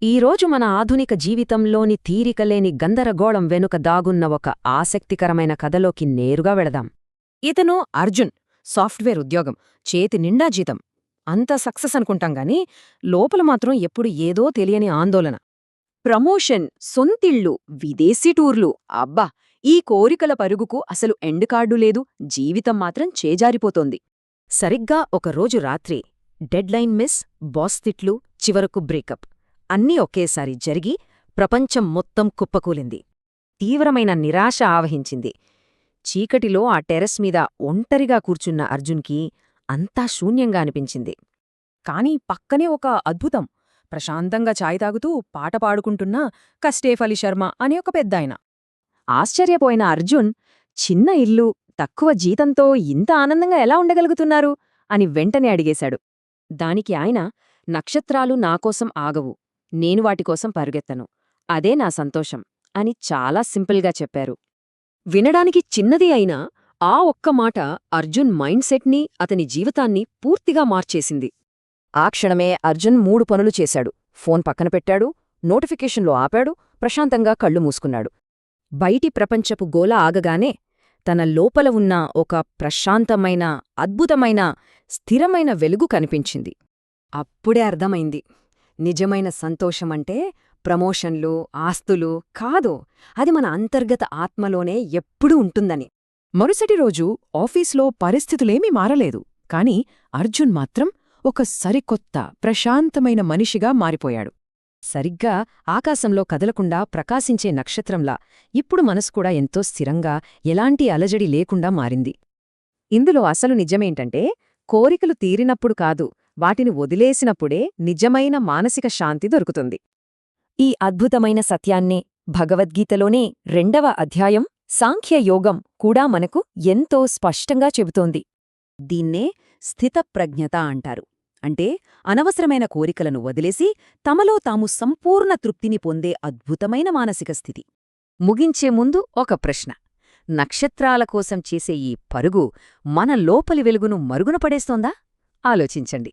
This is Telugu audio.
ఈరోజు మన ఆధునిక జీవితంలోని తీరికలేని గందరగోళం వెనుక దాగున్న ఒక ఆసక్తికరమైన కథలోకి నేరుగా వెళదాం. ఇతను అర్జున్. సాఫ్ట్వేర్ ఉద్యోగం, చేతి నిండా జీతం. అంత సక్సెస్ అనుకుంటాంగాని లోపల మాత్రం ఎప్పుడు ఏదో తెలియని ఆందోళన. ప్రమోషన్, సొంతిళ్ళు, విదేశీ టూర్లు, అబ్బా! ఈ కోరికల పరుగుకు అసలు ఎండ్ కార్డు లేదు. జీవితం మాత్రం చేజారిపోతోంది. సరిగ్గా ఒకరోజు రాత్రి డెడ్లైన్ మిస్, బాస్ తిట్లు, చివరకు బ్రేకప్ అన్నీ ఒకేసారి జరిగి ప్రపంచం మొత్తం కుప్పకూలింది. తీవ్రమైన నిరాశ ఆవహించింది. చీకటిలో ఆ టెరెస్ మీద ఒంటరిగా కూర్చున్న అర్జున్కి అంతా శూన్యంగా అనిపించింది. కాని పక్కనే ఒక అద్భుతం. ప్రశాంతంగా చాయ్ తాగుతూ పాట పాడుకుంటున్న కస్టేఫ్ అలీ శర్మ అనే ఒక పెద్దాయన. ఆశ్చర్యపోయిన అర్జున్, చిన్న ఇల్లు, తక్కువ జీతంతో ఇంత ఆనందంగా ఎలా ఉండగలుగుతున్నారు అని వెంటనే అడిగేశాడు. దానికి ఆయన, నక్షత్రాలు నాకోసం ఆగవు, నేను వాటికోసం పరుగెత్తను, అదే నా సంతోషం అని చాలా సింపుల్గా చెప్పారు. వినడానికి చిన్నది అయినా ఆ ఒక్క మాట అర్జున్ మైండ్ సెట్ని, అతని జీవితాన్ని పూర్తిగా మార్చేసింది. ఆ క్షణమే అర్జున్ 3 పనులు చేశాడు. ఫోన్ పక్కన పెట్టాడు, నోటిఫికేషన్లో ఆపాడు, ప్రశాంతంగా కళ్ళు మూసుకున్నాడు. బయటి ప్రపంచపు గోల ఆగగానే తన లోపల ఉన్న ఒక ప్రశాంతమైన, అద్భుతమైన, స్థిరమైన వెలుగు కనిపించింది. అప్పుడే అర్థమైంది, నిజమైన సంతోషమంటే ప్రమోషన్లు, ఆస్తులు కాదు, అది మన అంతర్గత ఆత్మలోనే ఎప్పుడూ ఉంటుందని. మరుసటి రోజు ఆఫీస్లో పరిస్థితులేమీ మారలేదు. కాని అర్జున్ మాత్రం ఒక సరికొత్త, ప్రశాంతమైన మనిషిగా మారిపోయాడు. సరిగ్గా ఆకాశంలో కదలకుండా ప్రకాశించే నక్షత్రంలా ఇప్పుడు మనసు కూడా ఎంతో స్థిరంగా, ఎలాంటి అలజడి లేకుండా మారింది. ఇందులో అసలు నిజమేంటంటే, కోరికలు తీరినప్పుడు కాదు, వాటిని వదిలేసినప్పుడే నిజమైన మానసిక శాంతి దొరుకుతుంది. ఈ అద్భుతమైన సత్యాన్నే భగవద్గీతలోనే 2వ అధ్యాయం సాంఖ్యయోగం కూడా మనకు ఎంతో స్పష్టంగా చెబుతోంది. దీన్నే స్థితప్రజ్ఞత అంటారు. అంటే అనవసరమైన కోరికలను వదిలేసి తమలో తాము సంపూర్ణ తృప్తిని పొందే అద్భుతమైన మానసిక స్థితి. ముగించే ముందు ఒక ప్రశ్న: నక్షత్రాల కోసం చేసే ఈ పరుగు మన లోపలి వెలుగును మరుగున పడేస్తోందా? ఆలోచించండి.